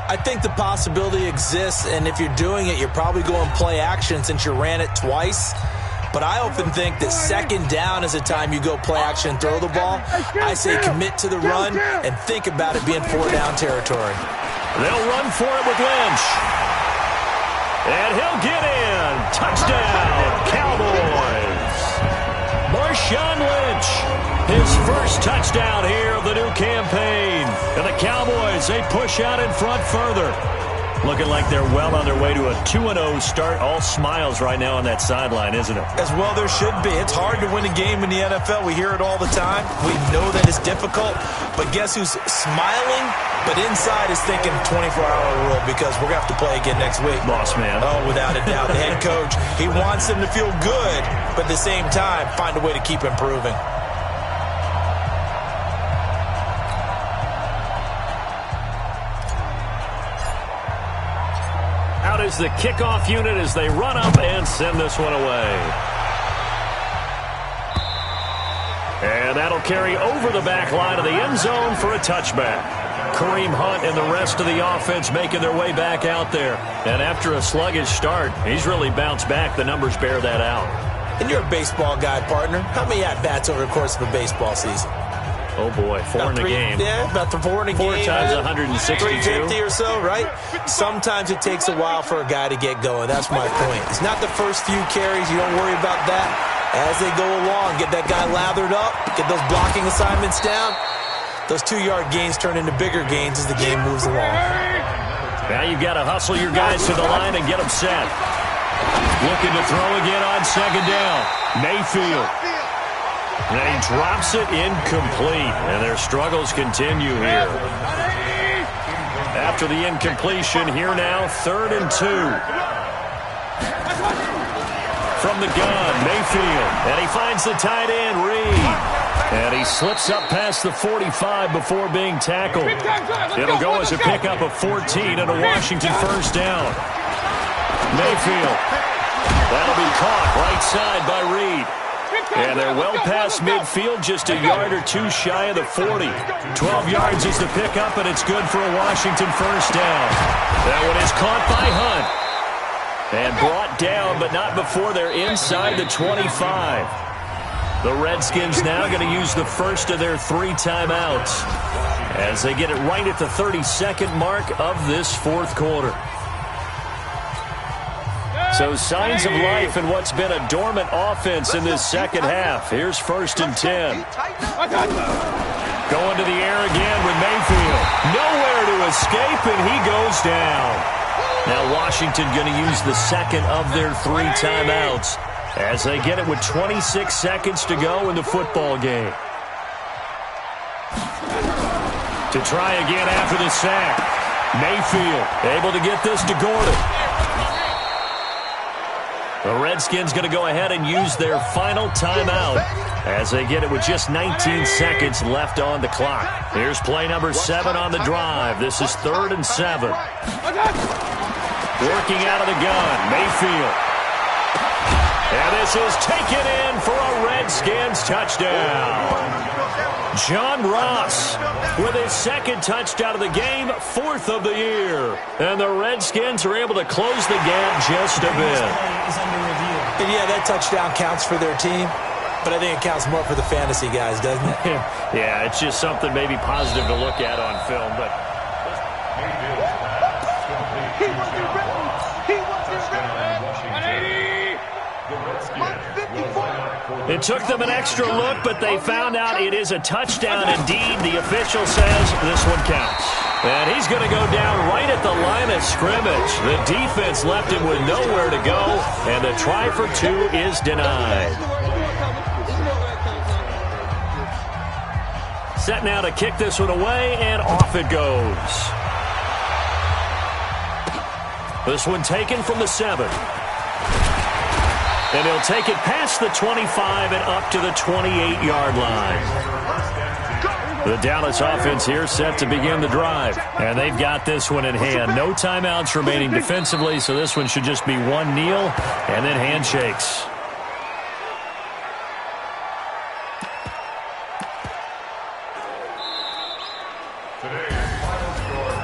I think the possibility exists, and if you're doing it, you're probably going play action since you ran it twice. But I often think that second down is a time you go play action and throw the ball. I say commit to the run and think about it being 4-down territory. They'll run for it with Lynch. And he'll get in. Touchdown, Cowboys. Marshawn Lynch, his first touchdown here of the new campaign. And the Cowboys, they push out in front further. Looking like they're well on their way to a 2-0 start. All smiles right now on that sideline, isn't it? As well there should be. It's hard to win a game in the NFL. We hear it all the time. We know that it's difficult. But guess who's smiling? But inside is thinking 24-hour rule because we're going to have to play again next week. Boss man. Oh, without a doubt. The head coach, he wants them to feel good, but at the same time, find a way to keep improving. Out is the kickoff unit as they run up and send this one away. And that'll carry over the back line of the end zone for a touchback. Kareem Hunt and the rest of the offense making their way back out there. And after a sluggish start, he's really bounced back. The numbers bear that out. And you're a baseball guy, partner. How many at-bats over the course of a baseball season? Oh, boy, 4 in a game. Yeah, about 4 in a game. 4 times 162. 350 or so, right? Sometimes it takes a while for a guy to get going. That's my point. It's not the first few carries. You don't worry about that. As they go along, get that guy lathered up, get those blocking assignments down. Those 2-yard gains turn into bigger gains as the game moves along. Now you've got to hustle your guys to the line and get them set. Looking to throw again on second down. Mayfield. And he drops it incomplete. And their struggles continue here. After the incompletion, here now, 3rd and 2. From the gun, Mayfield. And he finds the tight end, Reed. And he slips up past the 45 before being tackled. It'll go as a pickup of 14 and a Washington first down. Mayfield That'll be caught right side by Reed. And they're well past midfield, just a yard or two shy of the 40. 12 yards is the pickup, and it's good for a Washington first down. That one is caught by Hunt. And brought down, but not before they're inside the 25. The Redskins now going to use the first of their 3 timeouts as they get it right at the 32nd mark of this fourth quarter. So signs of life in what's been a dormant offense in this second half. Here's 1st and 10. Going to the air again with Mayfield. Nowhere to escape, and he goes down. Now Washington going to use the second of their 3 timeouts as they get it with 26 seconds to go in the football game. To try again after the sack. Mayfield able to get this to Gordon. The Redskins going to go ahead and use their final timeout as they get it with just 19 seconds left on the clock. Here's play number 7 on the drive. This is 3rd and 7. Working out of the gun, Mayfield. And this is taken in for a Redskins touchdown. John Ross with his 2nd touchdown of the game, 4th of the year. And the Redskins are able to close the gap just a bit. And yeah, that touchdown counts for their team, but I think it counts more for the fantasy guys, doesn't it? Yeah, it's just something maybe positive to look at on film, but He wasn't ready. He wasn't ready. it took them an extra look, but they found out it is a touchdown indeed. The official says this one counts. And he's going to go down right at the line of scrimmage. The defense left him with nowhere to go, and the try for 2 is denied. Set now to kick this one away, and off it goes. This one taken from the 7. And he'll take it past the 25 and up to the 28-yard line. The Dallas offense here set to begin the drive. And they've got this one in hand. No timeouts remaining defensively, so this one should just be one kneel and then handshakes.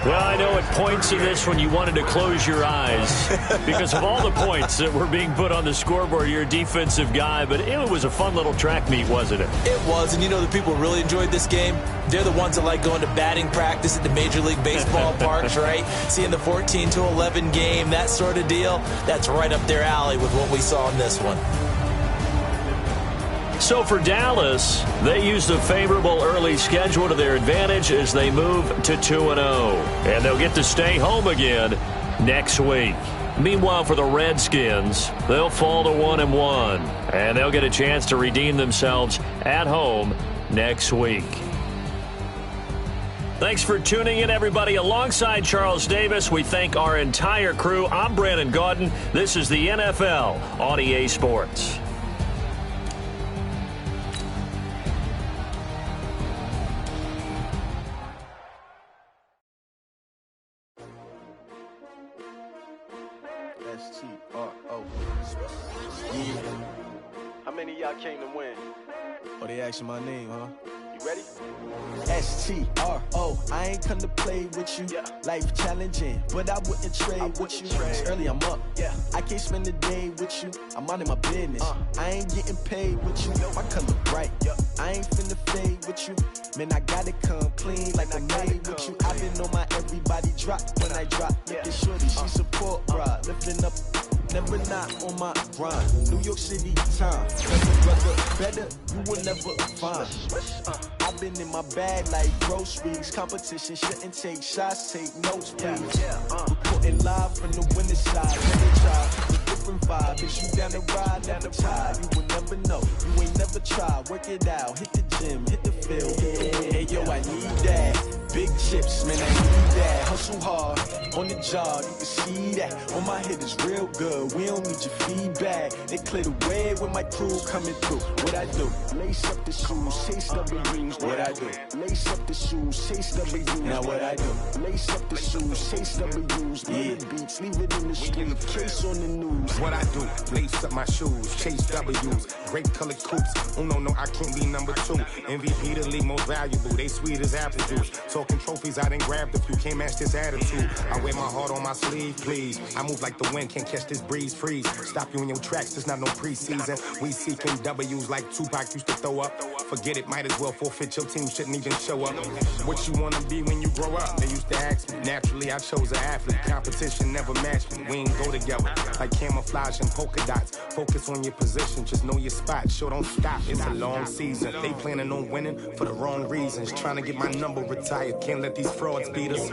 Well, I know at points in this one you wanted to close your eyes because of all the points that were being put on the scoreboard. You're a defensive guy, but it was a fun little track meet, wasn't it? It was, and you know the people really enjoyed this game? They're the ones that like going to batting practice at the Major League Baseball parks, right? Seeing the 14-11 game, that sort of deal. That's right up their alley with what we saw in this one. So for Dallas, they used a favorable early schedule to their advantage as they move to 2-0. And they'll get to stay home again next week. Meanwhile, for the Redskins, they'll fall to 1-1. And they'll get a chance to redeem themselves at home next week. Thanks for tuning in, everybody. Alongside Charles Davis, we thank our entire crew. I'm Brandon Gaudin. This is the NFL on EA Sports. How many of y'all came to win? Oh, they asking my name, huh? You ready? S-T-R-O, I ain't come to play with you. Yeah. Life challenging, but I wouldn't trade with you. It's early, I'm up. Yeah. I can't spend the day with you. I'm minding my business. I ain't getting paid with you. My color bright. Yeah. I ain't finna fade with you. Man, I gotta come clean like I made with you. I've been on my everybody drop when I drop. Look at shorty, she support, bruh. Lifting up. Never not on my grind. New York City time. Cause a brother better, you will never find. I've been in my bag like groceries. Competition shouldn't take shots, take notes, please. Reporting live from the winning side. Never try. The different vibe. Is you down the ride, down the tide? You will never know. You ain't never tried. Work it out. Hit the gym, hit the field. Hey, yo, I need that. Big chips, man, I need that. Hustle hard on the job, you can see that. On my head is real good, we don't need your feedback. They clear the way when my crew coming through. What I do? Lace up the shoes, chase W's. What I do? Lace up the shoes, chase W's. Now what I do? Lace up the shoes, chase W's. Yeah. The beats, leave it in the streets. street, case on the news. What I do, lace up my shoes, chase W's, grape colored coops. Oh no, I can't be number 2. MVP the league most valuable, they sweet as apple juice. Talking trophies, I didn't grab the few, can't match this attitude. I wear my heart on my sleeve, please. I move like the wind, can't catch this breeze, freeze. Stop you in your tracks, there's not no preseason. We seeking W's like Tupac used to throw up. Forget it, might as well forfeit, your team shouldn't even show up. What you wanna be when you grow up? They used to ask me. Naturally, I chose an athlete. Competition never matched me. We ain't go together like camouflage and polka dots. Focus on your position, just know your spot. Sure, don't stop, it's a long season. They planning on winning for the wrong reasons. Trying to get my number retired, can't let these frauds beat us.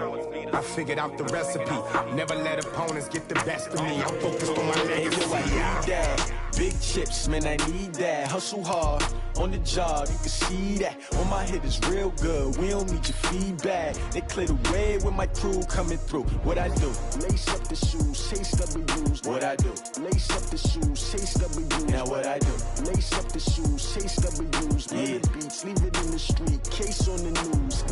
I figured out the recipe. Never let opponents get the best of me. I'm focused on my legacy. Big chips, man, I need that. Hustle hard on the job, you can see that. On my hit is real good, we don't need your feedback. They clear the way with my crew coming through. What I do? Lace up the shoes, chase W's. What I do? Lace up the shoes, chase W's. Now what I do? Lace up the shoes, chase W's. Yeah. The beats, leave it in the street, case on the news.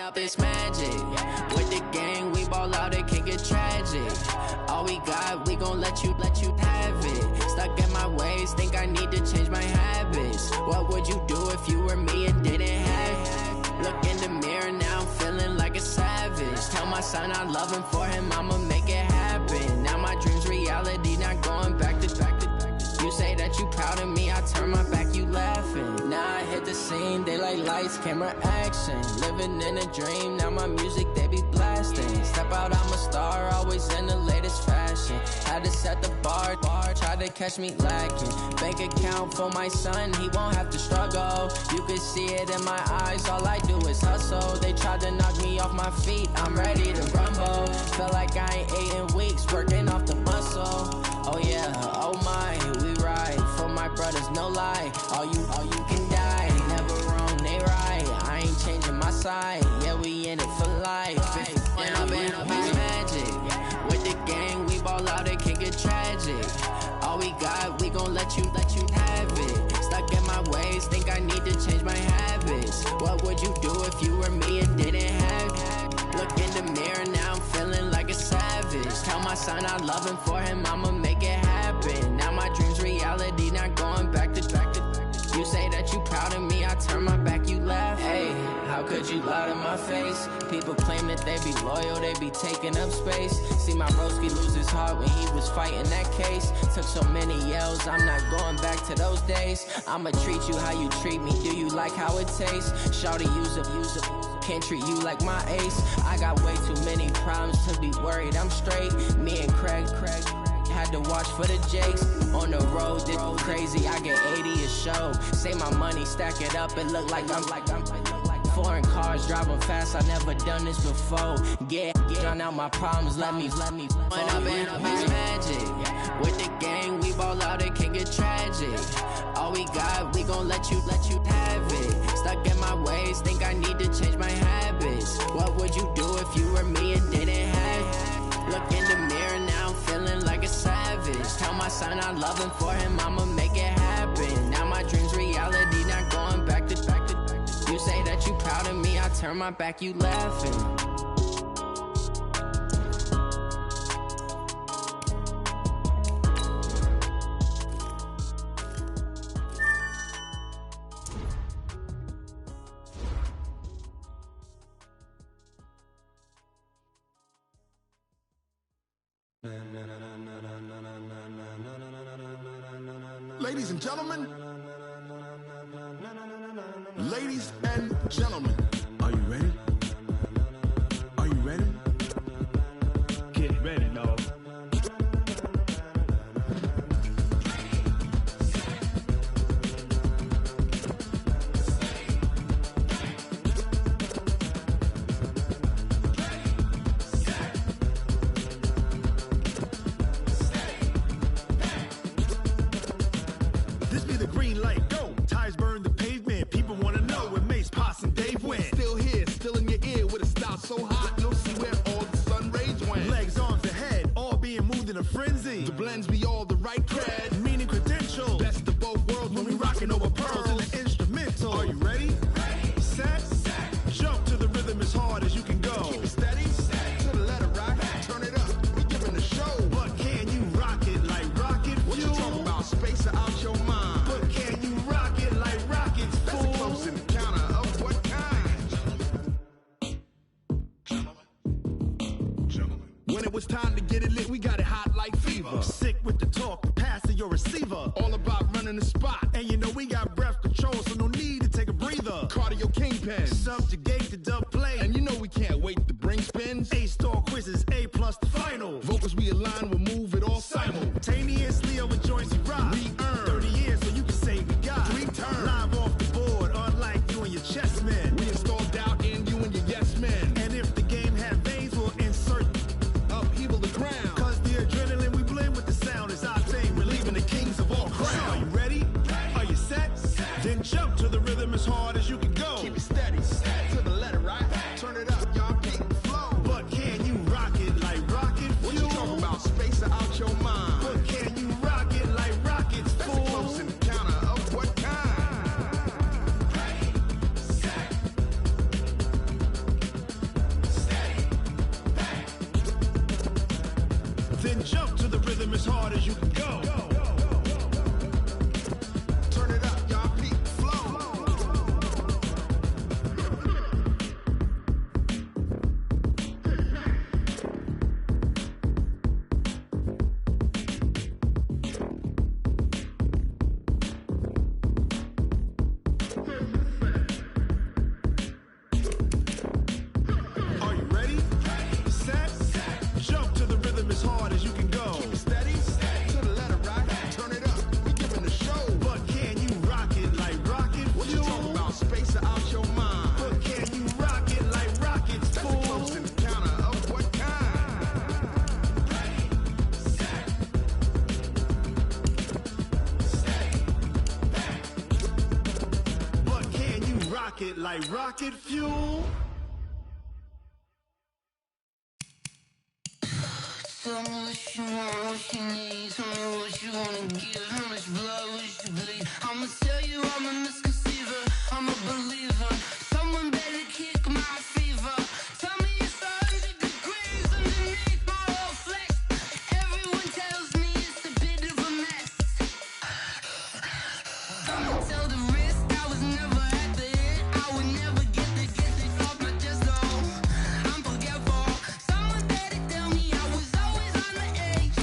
Up this magic. With the gang, we ball out, it can get tragic. All we got, we gon' let you have it. Stuck in my ways, think I need to change my habits. What would you do if you were me and didn't have it? Look in the mirror, now I'm feeling like a savage. Tell my son I love him, for him I'ma make it happen. Now my dream's reality, not going back to. You say that you proud of me, I turn my back, you laughing. Now I hit the scene, they like lights, camera, action. Living in a dream, now my music, they be blasting. Step out, I'm a star, always in the latest fashion. Had to set the bar, try to catch me lacking. Bank account for my son, he won't have to struggle. You can see it in my eyes, all I do is hustle. They tried to knock me off my feet, I'm ready to rumble. Felt like I ain't ate in weeks, working off the muscle. Oh yeah, oh my, we ride for my brothers, no lie. All you can die, never wrong, they right. I ain't changing my side, yeah, we in it for life. When I've been up is magic. With the gang, we ball out, it can get tragic. All we got, we gon' let you have it. Stuck in my ways, think I need to change my habits. What would you do if you were me and didn't have it? Look in the mirror, now I'm feeling like a savage. Tell my son I love him, for him I'ma make it happen. Now my dream's reality, not going back to. You say that you proud of me, I turn my back, you laugh. Hey, how could you lie to my face? People claim that they be loyal, they be taking up space. See my broski lose his heart when he was fighting that case. Took so many yells, I'm not going back to those days. I'ma treat you how you treat me, do you like how it tastes? Shawty, use up, can't treat you like my ace. I got way too many problems to be worried, I'm straight. Me and Craig had to watch for the Jakes. On the road, this crazy, I get 80 a show. Say my money, stack it up, it look like I'm foreign cars, driving fast, I never done this before. Drown out my problems, let me. When I've been up is magic. With the gang, we ball out, it can get tragic. All we got, we gon' let you have it. Stuck in my ways, think I need to change my habits. What would you do if you were me and didn't have it? Look in the mirror, now I'm feeling like a savage. Tell my son I love him, for him I'ma make it happen. Now my dream's reality, not going back to. You say that you proud of me, I turn my back, you laughing. Ladies and gentlemen, ladies and gentlemen, are you ready? Are you ready? Get ready, dog. This be the green light, go! Tires burn the pavement, people wanna blends be all the right cred, meaning credentials. Best of both worlds when we rockin' over pearls in the instrumental. Are you ready? Set, jump to the rhythm as hard as you can go. Keep it steady, to the letter right. Turn it up, we giving the show. But can you rock it like rocket fuel? What you talking about? Space out your mind. But can you rock it like rockets, fool? That's a close encounter of what kind? Gentlemen. When it was time to get it lit, we got it hot like fever. Sick with the talk, pass to your receiver. All about running the spot. And you know we got breath control, so no need to take a breather. Cardio kingpin, subjugate the dub play. And you know we can't wait to bring spins. A-star quizzes, A+ the final. Vocals we align, we'll move it all simultaneously over joints we rock. We earn 30 years, so you can say we got 3 turns. Live off the board, unlike you and your chess men. We install doubt in you and your yes men. And if the game had veins, we'll insert upheaval the ground. Cause the adrenaline we blend with the sound is our thing, relieving the kings of all crowns. So are you ready? Are you set? Then jump to the rhythm as hard as you can go. Keep it steady, to the letter right. Turn it up, y'all keep the flow. But can you rock it like rocket fuel? What you talking about? Space out your mind. But can you rock it like rockets, fool? That's a close encounter of what kind? Then jump to the rhythm as hard as you can go. Turn it up, y'all peak flow. Are you ready? Set, jump to the rhythm as hard as you can go. Keep it steady, to the letter right. Turn it up, we giving the show. But can you rock it like rocket fuel? What you talking about? Space out your mind. But can you rock it like rockets, fool? That's a close encounter of what kind? But can you rock it like rocket fuel? Tell me what you want, what you need. Tell me what you wanna give. How much blood would you bleed? I'ma tell you I'm a misconceiver. I'm a believer. Someone better kick my fever. Tell me it's 100 degrees underneath my whole flesh. Everyone tells me it's a bit of a mess. I'ma tell the risk I was never at the end. I would never get it off my chest though. I'm forgetful. Someone better tell me I was always on the edge.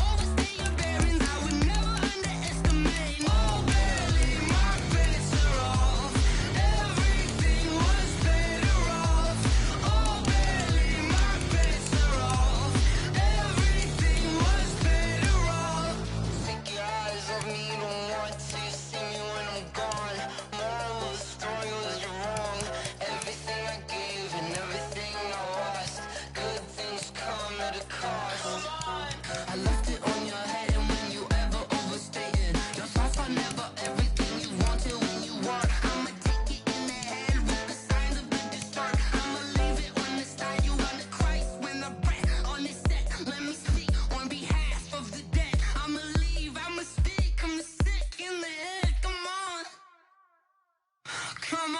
Overstay your bearings, I would never underestimate. Oh, barely my bets are off. Everything was better off. Oh, barely my bets are off. Everything was better off. Take your eyes off me, don't want to see me when I'm gone. Moral of the story was you're wrong. Everything I gave and everything I lost. Good things come at a cost. I left it on your head, and when you ever overstay it, your thoughts are never everything you wanted when you want. I'ma take it in the head with the signs of the distort. I'ma leave it on the side. You on the Christ when I breath on this set. Let me speak on behalf of the dead. I'ma leave, I'ma speak. I'm sick in the head. Come on. Come